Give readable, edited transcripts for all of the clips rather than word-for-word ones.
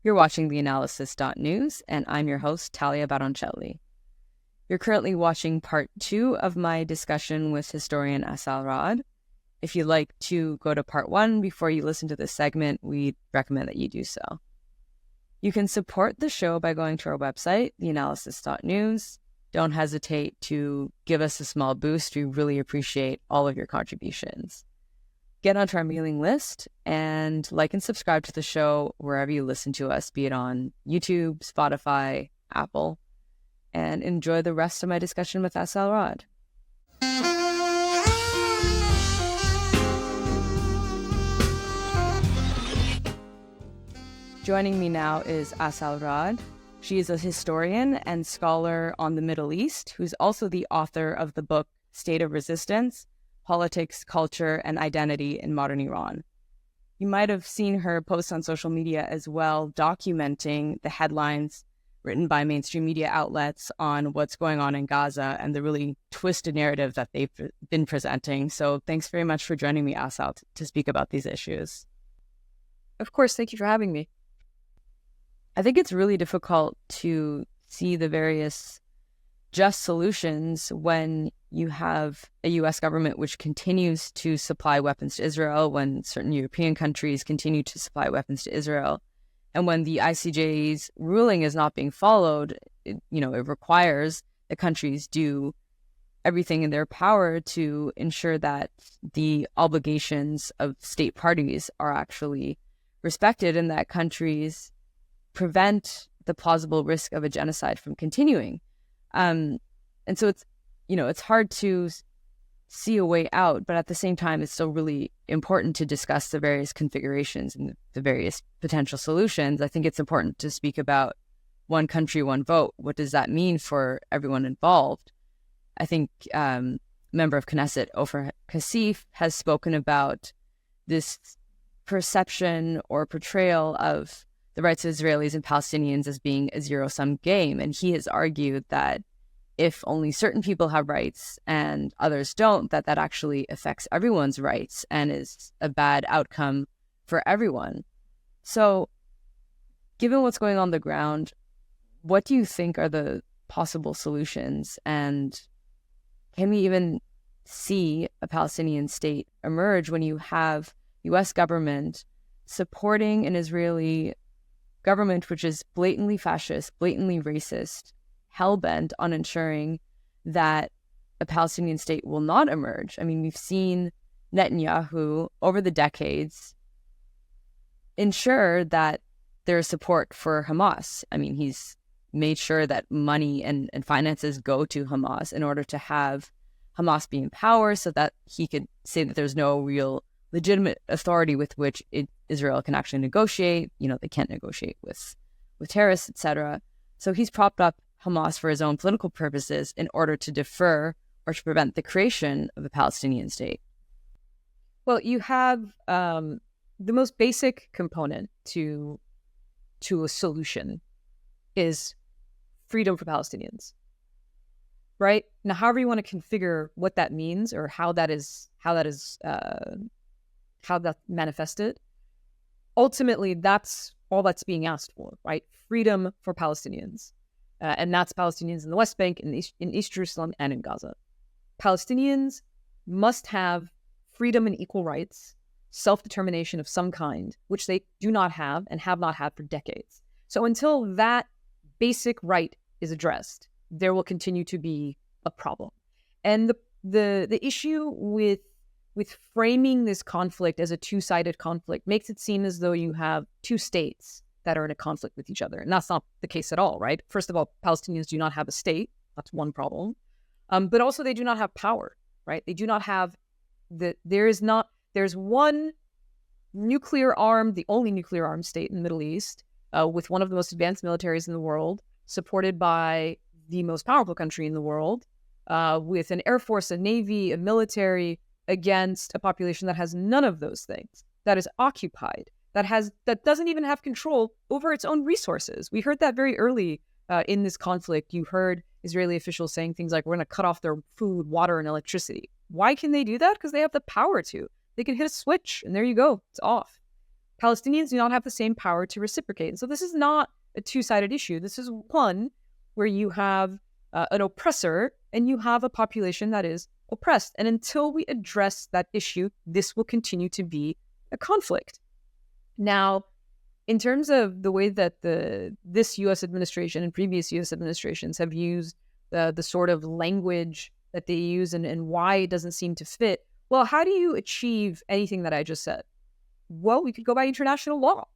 You're watching theAnalysis-news, and I'm your host, Talia Baroncelli. You're currently watching part 2 of my discussion with historian Assal Rad. If you'd like to go to part 1 before you listen to this segment, we'd recommend that you do so. You can support the show by going to our website, theAnalysis.news. Don't hesitate to give us a small boost. We really appreciate all of your contributions. Get onto our mailing list and like and subscribe to the show wherever you listen to us, be it on YouTube, Spotify, Apple, and enjoy the rest of my discussion with Assal Rad. Joining me now is Assal Rad. She is a historian and scholar on the Middle East, who's also the author of the book State of Resistance: Politics, Culture, and Identity in Modern Iran. You might have seen her post on social media as well, documenting the headlines written by mainstream media outlets on what's going on in Gaza and the really twisted narrative that they've been presenting. So thanks very much for joining me, Assal, to speak about these issues. Of course, thank you for having me. I think it's really difficult to see the various just solutions when you have a U.S. government which continues to supply weapons to Israel, when certain European countries continue to supply weapons to Israel, and when the ICJ's ruling is not being followed. It requires that countries do everything in their power to ensure that the obligations of state parties are actually respected and that countries prevent the plausible risk of a genocide from continuing. And so it's hard to see a way out, but at the same time, it's still really important to discuss the various configurations and the various potential solutions. I think it's important to speak about one country, one vote. What does that mean for everyone involved? I think member of Knesset, Ofer Kassif, has spoken about this perception or portrayal of the rights of Israelis and Palestinians as being a zero-sum game. And he has argued that if only certain people have rights and others don't, that actually affects everyone's rights and is a bad outcome for everyone. So given what's going on the ground, what do you think are the possible solutions? And can we even see a Palestinian state emerge when you have U.S. government supporting an Israeli government which is blatantly fascist, blatantly racist, hell-bent on ensuring that a Palestinian state will not emerge? I mean, we've seen Netanyahu over the decades ensure that there is support for Hamas. I mean, he's made sure that money and finances go to Hamas in order to have Hamas be in power so that he could say that there's no real legitimate authority with which Israel can actually negotiate. They can't negotiate with terrorists, etc. So he's propped up Hamas for his own political purposes in order to defer or to prevent the creation of a Palestinian state. Well, you have the most basic component to a solution is freedom for Palestinians, right? Now, however you want to configure what that means or how that manifested, ultimately, that's all that's being asked for, right? Freedom for Palestinians. And that's Palestinians in the West Bank, in East Jerusalem, and in Gaza. Palestinians must have freedom and equal rights, self-determination of some kind, which they do not have and have not had for decades. So until that basic right is addressed, there will continue to be a problem. And the issue with framing this conflict as a two-sided conflict makes it seem as though you have two states that are in a conflict with each other. And that's not the case at all, right? First of all, Palestinians do not have a state. That's one problem. But also they do not have power, right? They do not have there's one nuclear-armed, the only nuclear-armed state in the Middle East, with one of the most advanced militaries in the world, supported by the most powerful country in the world, with an air force, a navy, a military, against a population that has none of those things, that is occupied, that doesn't even have control over its own resources. We heard that very early in this conflict. You heard Israeli officials saying things like, we're going to cut off their food, water, and electricity. Why can they do that? Because they have the power to. They can hit a switch, and there you go. It's off. Palestinians do not have the same power to reciprocate. And so this is not a two-sided issue. This is one where you have an oppressor and you have a population that is oppressed. And until we address that issue, this will continue to be a conflict. Now, in terms of the way that this U.S. administration and previous U.S. administrations have used the sort of language that they use and why it doesn't seem to fit, well, how do you achieve anything that I just said? Well, we could go by international law.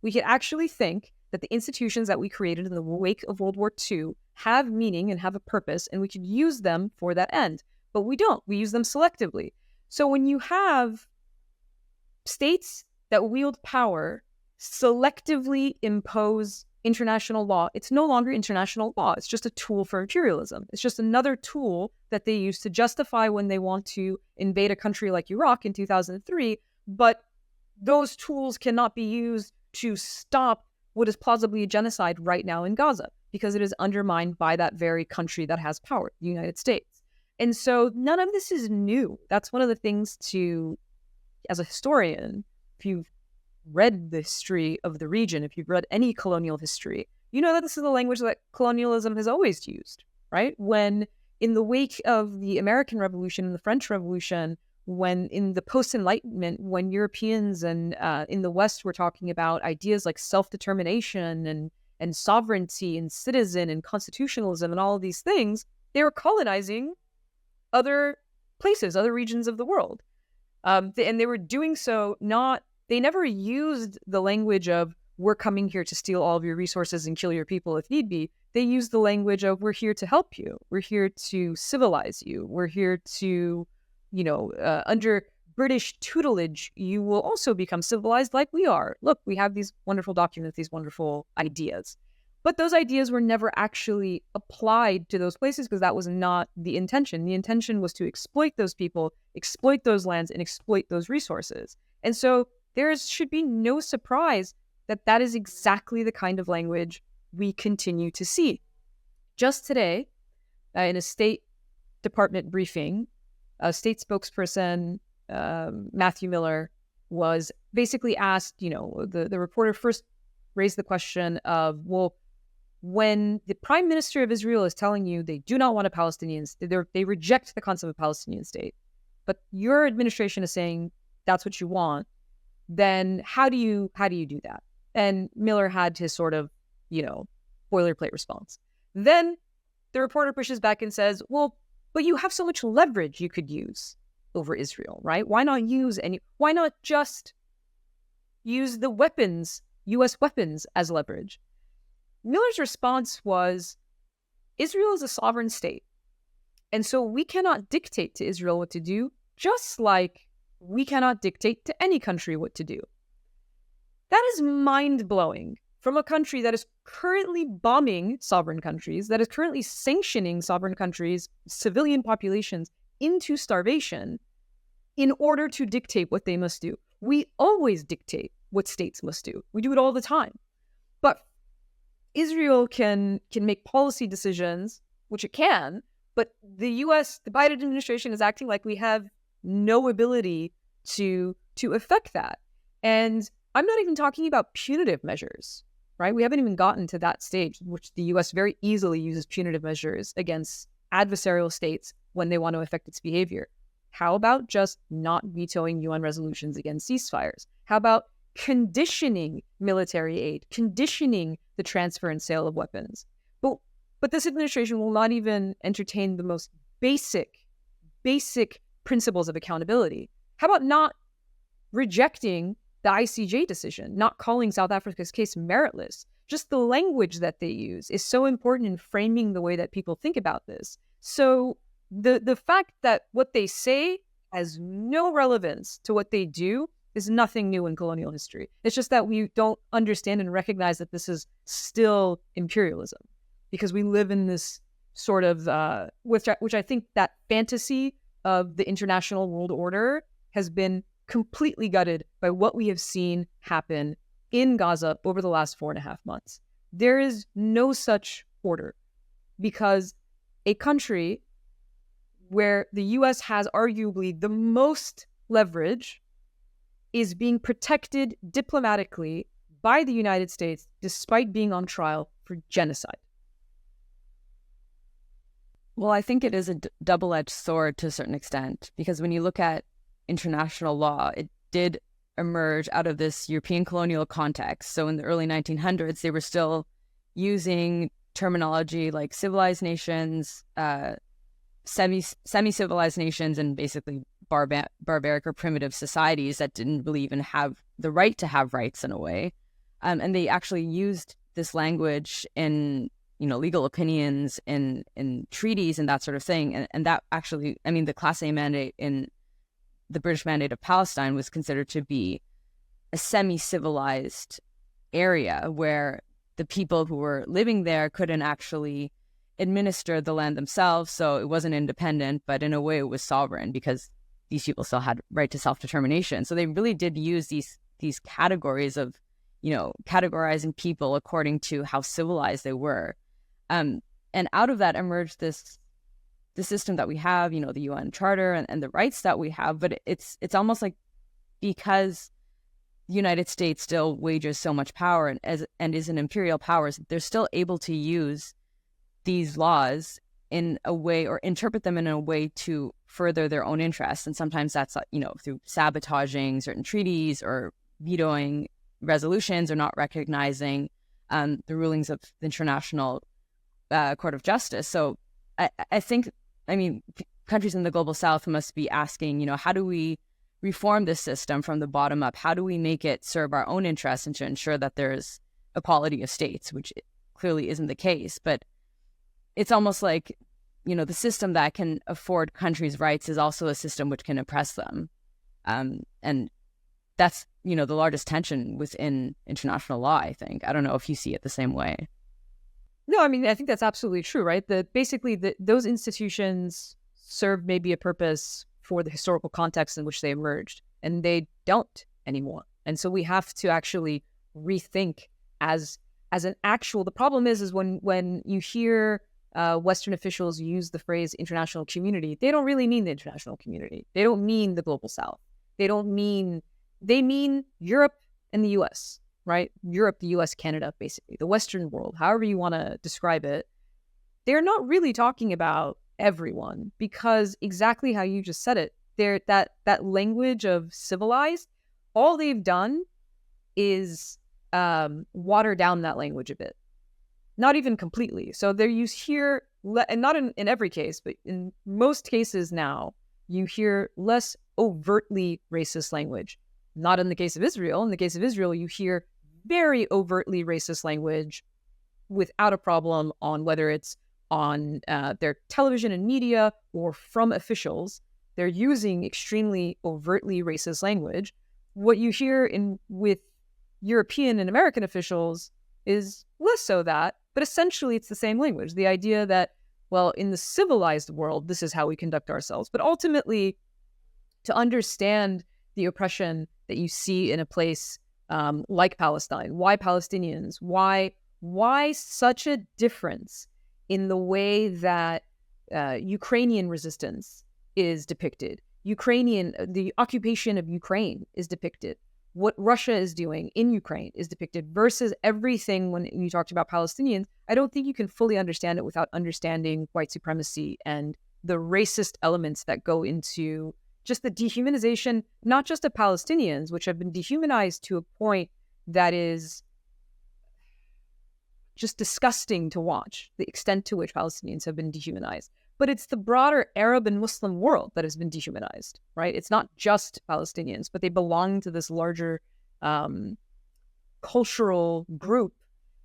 We could actually think that the institutions that we created in the wake of World War II have meaning and have a purpose, and we could use them for that end. But we don't. We use them selectively. So when you have states that wield power selectively impose international law, it's no longer international law. It's just a tool for imperialism. It's just another tool that they use to justify when they want to invade a country like Iraq in 2003. But those tools cannot be used to stop what is plausibly a genocide right now in Gaza, because it is undermined by that very country that has power, the United States. And so none of this is new. That's one of the things to, as a historian, if you've read the history of the region, if you've read any colonial history, you know that this is the language that colonialism has always used, right? When in the wake of the American Revolution and the French Revolution, when in the post-Enlightenment, when Europeans and in the West were talking about ideas like self-determination and sovereignty and citizen and constitutionalism and all of these things, they were colonizing other places, other regions of the world. And they were doing so they never used the language of, we're coming here to steal all of your resources and kill your people if need be. They used the language of, we're here to help you. We're here to civilize you. We're here to, under British tutelage, you will also become civilized like we are. Look, we have these wonderful documents, these wonderful ideas. But those ideas were never actually applied to those places because that was not the intention. The intention was to exploit those people, exploit those lands, and exploit those resources. And so there should be no surprise that that is exactly the kind of language we continue to see. Just today, in a State Department briefing, a state spokesperson, Matthew Miller, was basically asked, the reporter first raised the question of, well, when the prime minister of Israel is telling you they do not want a Palestinian state, they reject the concept of a Palestinian state, but your administration is saying that's what you want, then how do you do that? And Miller had his sort of, boilerplate response. Then the reporter pushes back and says, well, but you have so much leverage you could use over Israel, right? Why not just use the weapons, U.S. weapons as leverage? Miller's response was, Israel is a sovereign state. And so we cannot dictate to Israel what to do, just like we cannot dictate to any country what to do. That is mind-blowing from a country that is currently bombing sovereign countries, that is currently sanctioning sovereign countries, civilian populations into starvation in order to dictate what they must do. We always dictate what states must do. We do it all the time. But Israel can make policy decisions, which it can, but the Biden administration is acting like we have no ability to affect that. And I'm not even talking about punitive measures, right? We haven't even gotten to that stage, which the U.S. very easily uses punitive measures against adversarial states when they want to affect its behavior. How about just not vetoing UN resolutions against ceasefires? How about conditioning military aid, conditioning the transfer and sale of weapons? But this administration will not even entertain the most basic principles of accountability. How about not rejecting the ICJ decision, not calling South Africa's case meritless? Just the language that they use is so important in framing the way that people think about this. So the fact that what they say has no relevance to what they do is nothing new in colonial history. It's just that we don't understand and recognize that this is still imperialism, because we live in this sort of, which I think that fantasy of the international world order has been completely gutted by what we have seen happen in Gaza over the last 4.5 months. There is no such order, because a country where the U.S. has arguably the most leverage is being protected diplomatically by the United States despite being on trial for genocide? Well, I think it is a double-edged sword to a certain extent, because when you look at international law, it did emerge out of this European colonial context. So in the early 1900s, they were still using terminology like civilized nations, semi-civilized nations, and basically barbaric or primitive societies that didn't really even have the right to have rights in a way. And they actually used this language in legal opinions in treaties and that sort of thing. And that actually, I mean, the Class A mandate in the British Mandate of Palestine was considered to be a semi-civilized area where the people who were living there couldn't actually administer the land themselves. So it wasn't independent, but in a way it was sovereign because these people still had right to self-determination. So they really did use these categories of, categorizing people according to how civilized they were. And out of that emerged the system that we have, the UN Charter and the rights that we have. But it's almost like, because the United States still wages so much power and is an imperial power, they're still able to use these laws in a way, or interpret them in a way to further their own interests. And sometimes that's, through sabotaging certain treaties or vetoing resolutions or not recognizing the rulings of the International Court of Justice. So I think, countries in the global south must be asking, how do we reform this system from the bottom up? How do we make it serve our own interests and to ensure that there's equality of states, which clearly isn't the case. But it's almost like, the system that can afford countries' rights is also a system which can oppress them. And that's, the largest tension within international law, I think. I don't know if you see it the same way. No, I think that's absolutely true, right? Those institutions serve maybe a purpose for the historical context in which they emerged, and they don't anymore. And so we have to actually rethink as an actual. The problem is when you hear Western officials use the phrase international community, they don't really mean the international community. They don't mean the global south. They mean Europe and the US, right? Europe, the US, Canada, basically, the Western world, however you want to describe it. They're not really talking about everyone, because exactly how you just said it, that language of civilized, all they've done is water down that language a bit. Not even completely. So they're used here, and not in every case, but in most cases now, you hear less overtly racist language. Not in the case of Israel. In the case of Israel, you hear very overtly racist language without a problem, on whether it's on their television and media or from officials. They're using extremely overtly racist language. What you hear with European and American officials is less so that, but essentially it's the same language. The idea that, well, in the civilized world, this is how we conduct ourselves. But ultimately, to understand the oppression that you see in a place like Palestine, why Palestinians, why such a difference in the way that Ukrainian resistance is depicted, the occupation of Ukraine is depicted, what Russia is doing in Ukraine is depicted, versus everything when you talked about Palestinians. I don't think you can fully understand it without understanding white supremacy and the racist elements that go into just the dehumanization, not just of Palestinians, which have been dehumanized to a point that is just disgusting to watch, the extent to which Palestinians have been dehumanized. But it's the broader Arab and Muslim world that has been dehumanized, right? It's not just Palestinians, but they belong to this larger cultural group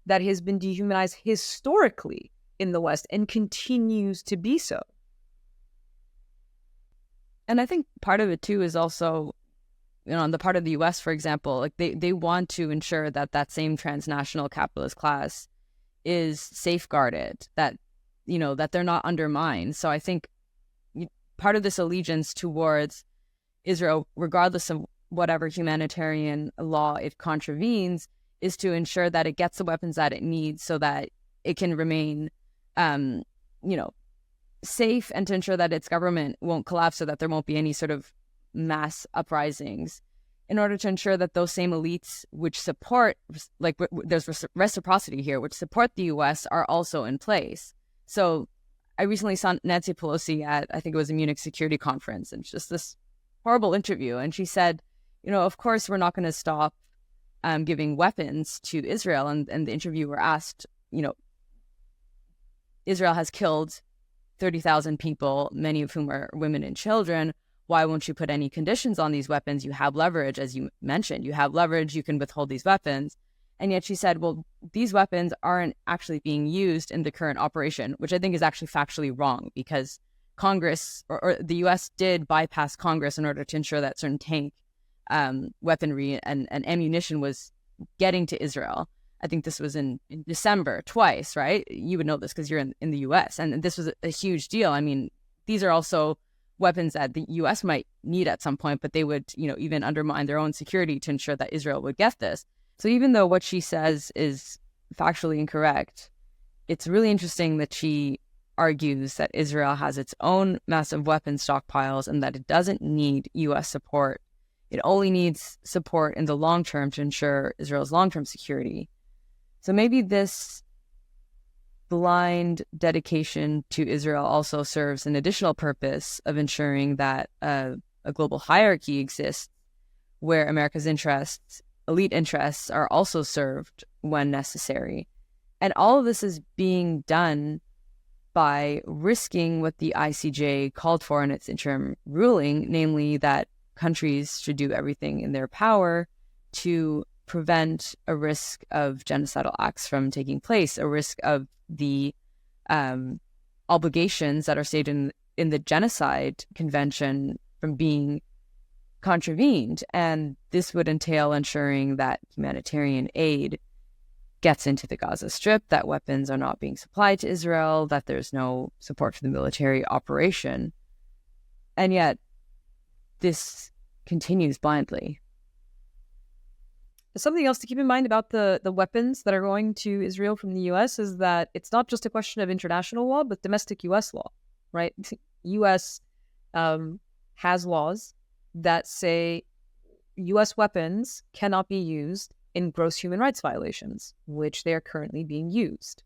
that has been dehumanized historically in the West and continues to be so. And I think part of it too is also, on the part of the US, for example, like they want to ensure that same transnational capitalist class is safeguarded, that they're not undermined. So I think part of this allegiance towards Israel, regardless of whatever humanitarian law it contravenes, is to ensure that it gets the weapons that it needs so that it can remain, safe, and to ensure that its government won't collapse, so that there won't be any sort of mass uprisings in order to ensure that those same elites which support, like there's reciprocity here, which support the US are also in place. So I recently saw Nancy Pelosi at, I think it was a Munich Security Conference, and just this horrible interview. And she said, of course, we're not going to stop giving weapons to Israel. And the interviewer asked, Israel has killed 30,000 people, many of whom are women and children. Why won't you put any conditions on these weapons? You have leverage, as you mentioned. You have leverage, you can withhold these weapons. And yet she said, well, these weapons aren't actually being used in the current operation, which I think is actually factually wrong, because Congress or the US did bypass Congress in order to ensure that certain tank weaponry and ammunition was getting to Israel. I think this was in December twice, right? You would know this because you're in the US. And this was a huge deal. I mean, these are also weapons that the US might need at some point, but they would, even undermine their own security to ensure that Israel would get this. So even though what she says is factually incorrect, it's really interesting that she argues that Israel has its own massive weapon stockpiles and that it doesn't need US support. It only needs support in the long term to ensure Israel's long-term security. So maybe this blind dedication to Israel also serves an additional purpose of ensuring that a global hierarchy exists where America's interests, elite interests, are also served when necessary. And all of this is being done by risking what the ICJ called for in its interim ruling, namely that countries should do everything in their power to prevent a risk of genocidal acts from taking place, a risk of the obligations that are stated in the Genocide Convention from being contravened. And this would entail ensuring that humanitarian aid gets into the Gaza Strip, that weapons are not being supplied to Israel, that there's no support for the military operation. And yet, this continues blindly. Something else to keep in mind about the weapons that are going to Israel from the U.S. is that it's not just a question of international law, but domestic U.S. law, right? U.S. Has laws that say U.S. weapons cannot be used in gross human rights violations, which they are currently being used.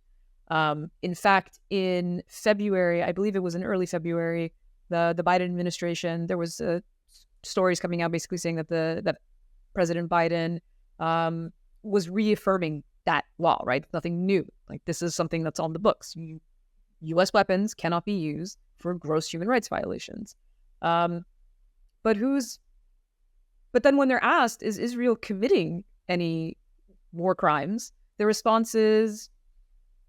In fact, in February, I believe it was in early February, the Biden administration, there was stories coming out basically saying that that President Biden was reaffirming that law, right? Nothing new. Like, this is something that's on the books. U.S. weapons cannot be used for gross human rights violations. But then when they're asked, is Israel committing any war crimes? The response is,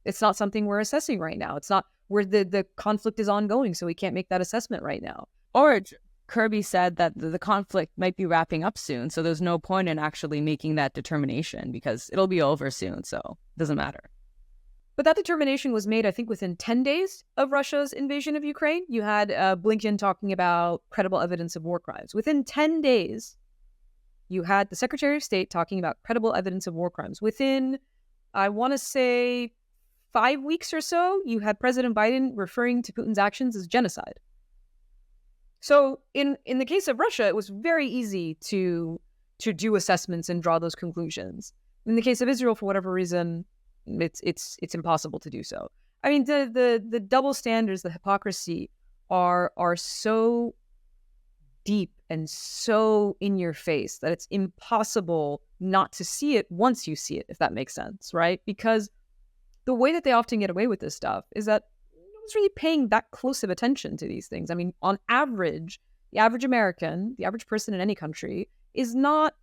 it's not something we're assessing right now. It's not where the conflict is ongoing, so we can't make that assessment right now. Or Kirby said that the conflict might be wrapping up soon, so there's no point in actually making that determination because it'll be over soon, so it doesn't matter. But that determination was made, I think, within 10 days of Russia's invasion of Ukraine. You had Blinken talking about credible evidence of war crimes. Within 10 days, you had the Secretary of State talking about credible evidence of war crimes. Within, I want to say, 5 weeks or so, you had President Biden referring to Putin's actions as genocide. So in the case of Russia, it was very easy to do assessments and draw those conclusions. In the case of Israel, for whatever reason, it's impossible to do so. I mean, the double standards, the hypocrisy are so deep and so in your face that it's impossible not to see it once you see it, if that makes sense, right? Because the way that they often get away with this stuff is that no one's really paying that close of attention to these things. I mean, on average, the average American, the average person in any country is not,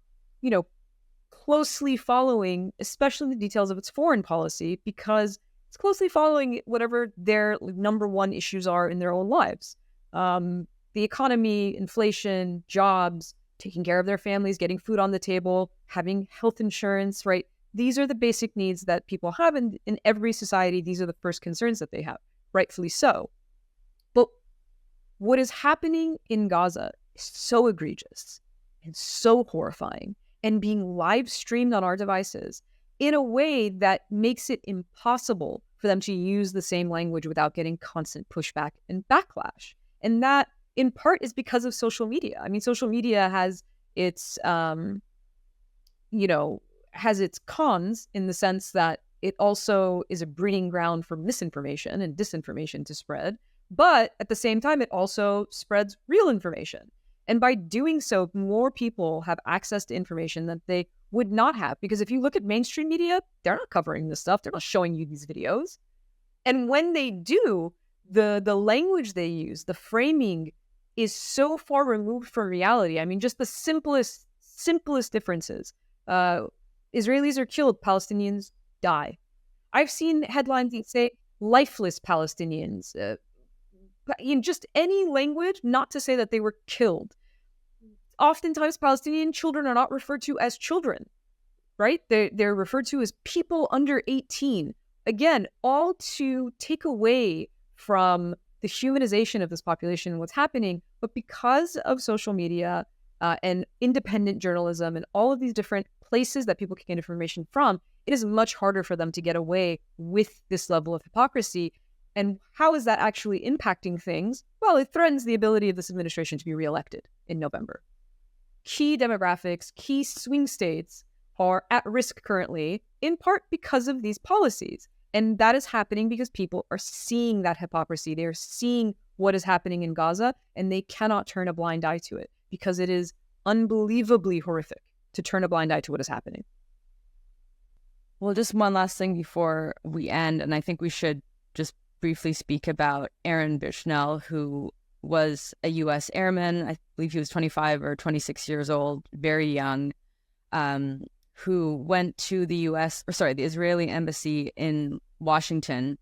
closely following, especially the details of its foreign policy, because it's closely following whatever their number one issues are in their own lives. The economy, inflation, jobs, taking care of their families, getting food on the table, having health insurance, right? These are the basic needs that people have in every society. These are the first concerns that they have, rightfully so. But what is happening in Gaza is so egregious and so horrifying and being live streamed on our devices in a way that makes it impossible for them to use the same language without getting constant pushback and backlash. And that, in part, is because of social media. I mean, social media has It's, has its cons in the sense that it also is a breeding ground for misinformation and disinformation to spread. But at the same time, it also spreads real information. And by doing so, more people have access to information that they would not have. Because if you look at mainstream media, they're not covering this stuff. They're not showing you these videos. And when they do, the language they use, the framing is so far removed from reality. I mean, just the simplest differences. Israelis are killed, Palestinians die. I've seen headlines that say lifeless Palestinians. In just any language, not to say that they were killed. Oftentimes, Palestinian children are not referred to as children, right? They're referred to as people under 18. Again, all to take away from the humanization of this population and what's happening. But because of social media and independent journalism and all of these different places that people can get information from, it is much harder for them to get away with this level of hypocrisy. And how is that actually impacting things? Well, it threatens the ability of this administration to be reelected in November. Key demographics, key swing states are at risk currently, in part because of these policies. And that is happening because people are seeing that hypocrisy. They're seeing what is happening in Gaza, and they cannot turn a blind eye to it because it is unbelievably horrific to turn a blind eye to what is happening. Well, just one last thing before we end, and I think we should just briefly speak about Aaron Bushnell, who was a U.S. airman. I believe he was 25 or 26 years old, very young, who went to the the Israeli embassy in Washington,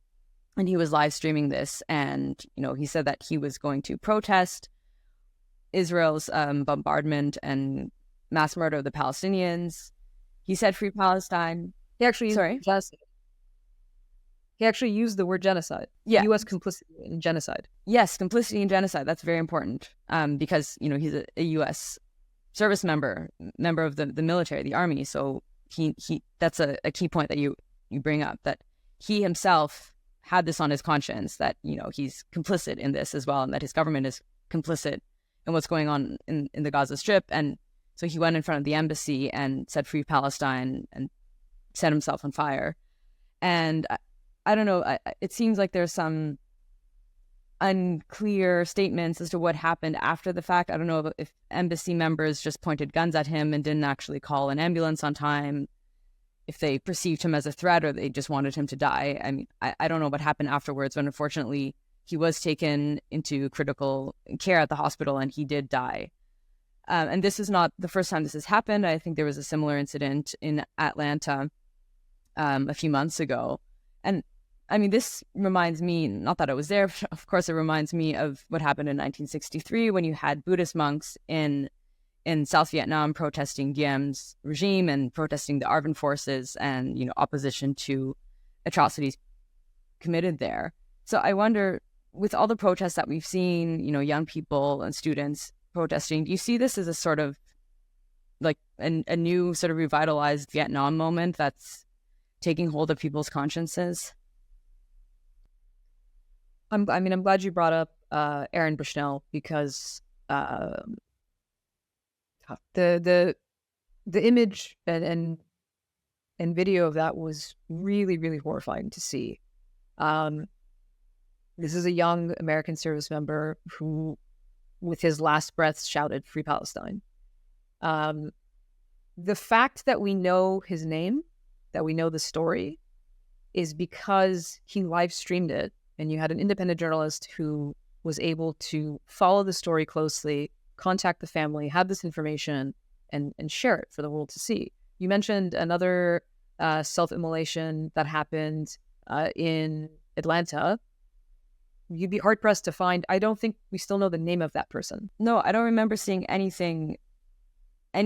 and he was live streaming this. And, he said that he was going to protest Israel's bombardment and mass murder of the Palestinians. He said, "Free Palestine." He actually used genocide. He actually used the word genocide. Yeah. U.S. complicity in genocide. Yes, complicity in genocide. That's very important because, he's a U.S. service member of the military, the army. So he that's a key point that you bring up, that he himself had this on his conscience, that, he's complicit in this as well, and that his government is complicit in what's going on in the Gaza Strip. And so he went in front of the embassy and said, "Free Palestine," and set himself on fire. And I don't know, it seems like there's some unclear statements as to what happened after the fact. I don't know if embassy members just pointed guns at him and didn't actually call an ambulance on time, if they perceived him as a threat or they just wanted him to die. I mean, I don't know what happened afterwards, but unfortunately, he was taken into critical care at the hospital and he did die. And this is not the first time this has happened. I think there was a similar incident in Atlanta a few months ago. And I mean, this reminds me, not that I was there, but of course it reminds me of what happened in 1963 when you had Buddhist monks in South Vietnam protesting Diem's regime and protesting the ARVN forces and, opposition to atrocities committed there. So I wonder, with all the protests that we've seen, young people and students protesting, do you see this as a sort of like a new sort of revitalized Vietnam moment that's taking hold of people's consciences? I'm glad you brought up Aaron Bushnell, because the image and video of that was really, really horrifying to see. This is a young American service member who, with his last breaths, shouted, "Free Palestine." The fact that we know his name, that we know the story, is because he live streamed it, and you had an independent journalist who was able to follow the story closely, contact the family, have this information, and share it for the world to see. You mentioned another self-immolation that happened in Atlanta. You'd be hard-pressed to find, I don't think we still know the name of that person. No, I don't remember seeing any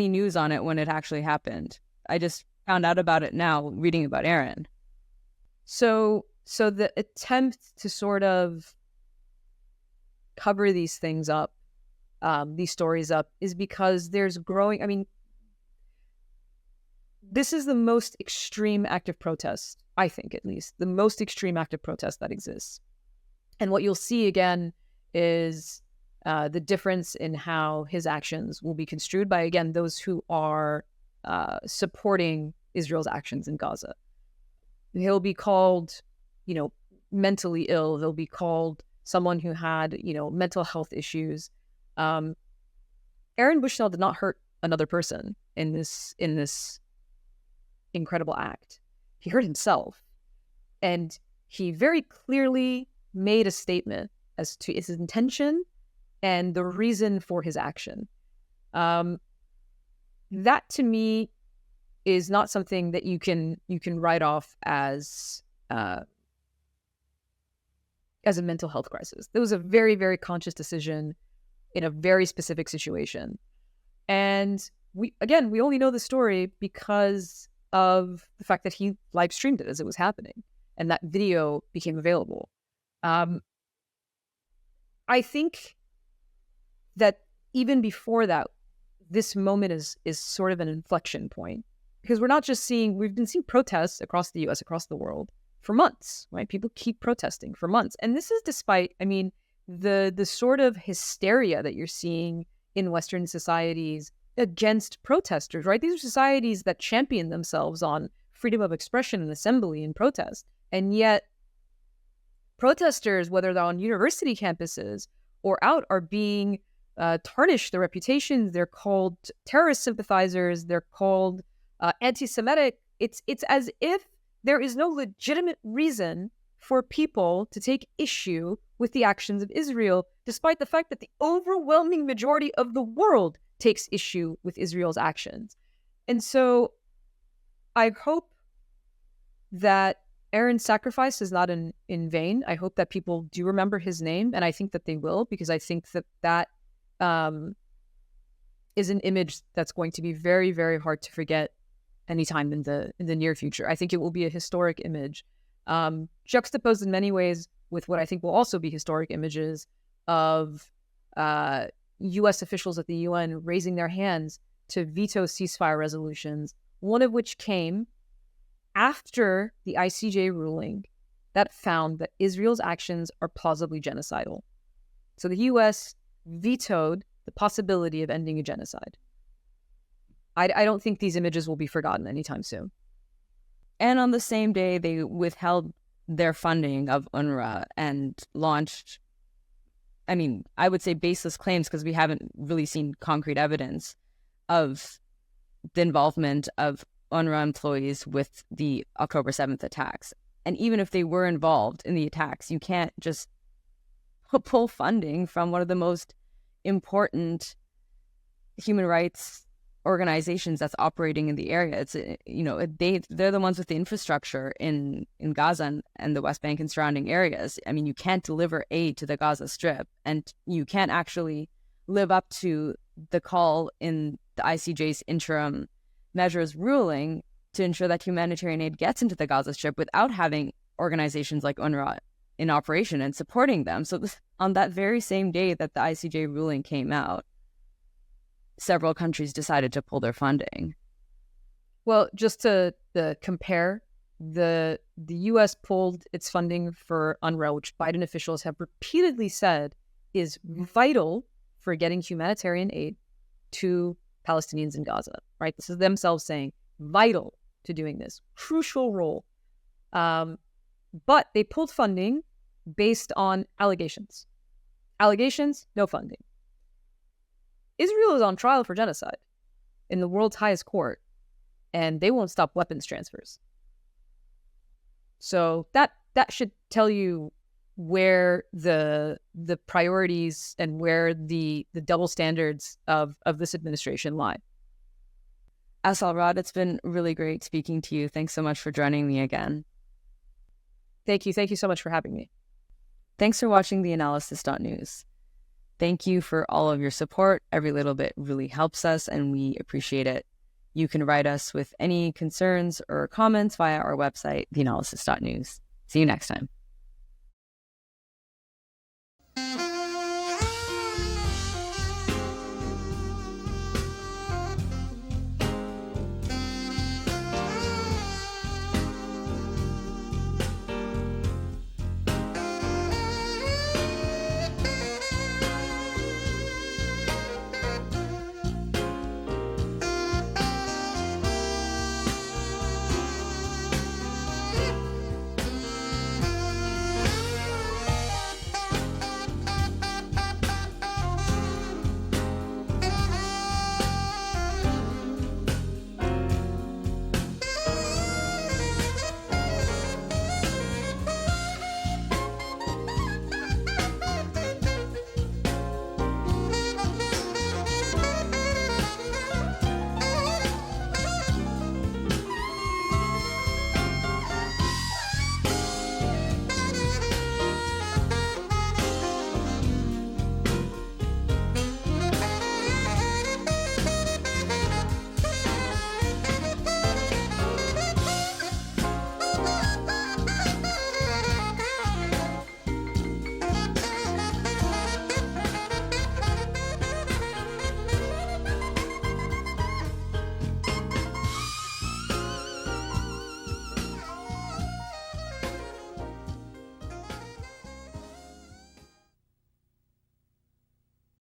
news on it when it actually happened. I just found out about it now, reading about Aaron. So the attempt to sort of cover these things up, these stories up, is because there's growing, this is the most extreme act of protest, I think, at least, the most extreme act of protest that exists. And what you'll see again is the difference in how his actions will be construed by, again, those who are supporting Israel's actions in Gaza. He'll be called, mentally ill. He'll be called someone who had, mental health issues. Aaron Bushnell did not hurt another person in this incredible act. He hurt himself. And he very clearly made a statement as to his intention and the reason for his action. That to me is not something that you can write off as a mental health crisis. It was a very, very conscious decision in a very specific situation. And we only know the story because of the fact that he live streamed it as it was happening, and that video became available. I think that even before that, this moment is sort of an inflection point, because we've been seeing protests across the US, across the world for months, right? People keep protesting for months. And this is despite, the sort of hysteria that you're seeing in Western societies against protesters, right? These are societies that champion themselves on freedom of expression and assembly and protest. And yet protesters, whether they're on university campuses or out, are being tarnished, their reputations. They're called terrorist sympathizers. They're called anti-Semitic. It's as if there is no legitimate reason for people to take issue with the actions of Israel, despite the fact that the overwhelming majority of the world takes issue with Israel's actions. And so I hope that Aaron's sacrifice is not in vain. I hope that people do remember his name, and I think that they will, because I think that is an image that's going to be very, very hard to forget anytime in the near future. I think it will be a historic image, juxtaposed in many ways with what I think will also be historic images of U.S. officials at the UN raising their hands to veto ceasefire resolutions, one of which came after the ICJ ruling that found that Israel's actions are plausibly genocidal. So the U.S. vetoed the possibility of ending a genocide. I don't think these images will be forgotten anytime soon. And on the same day, they withheld their funding of UNRWA and launched, I would say baseless claims, because we haven't really seen concrete evidence of the involvement of UNRWA employees with the October 7th attacks. And even if they were involved in the attacks, you can't just pull funding from one of the most important human rights organizations that's operating in the area. It's, they're the ones with the infrastructure in Gaza and the West Bank and surrounding areas. You can't deliver aid to the Gaza Strip, and you can't actually live up to the call in the ICJ's interim measures ruling to ensure that humanitarian aid gets into the Gaza Strip without having organizations like UNRWA in operation and supporting them. So on that very same day that the ICJ ruling came out, several countries decided to pull their funding. Well, just to compare, the U.S. pulled its funding for UNRWA, which Biden officials have repeatedly said is vital for getting humanitarian aid to Palestinians in Gaza, right? This is themselves saying vital to doing this, crucial role. But they pulled funding based on allegations. Allegations, no funding. Israel is on trial for genocide in the world's highest court, and they won't stop weapons transfers. So that should tell you where the priorities and where the double standards of this administration lie. Assal Rad, it's been really great speaking to you. Thanks so much for joining me again. Thank you. Thank you so much for having me. Thanks for watching theAnalysis.news. Thank you for all of your support. Every little bit really helps us, and we appreciate it. You can write us with any concerns or comments via our website, theanalysis.news. See you next time.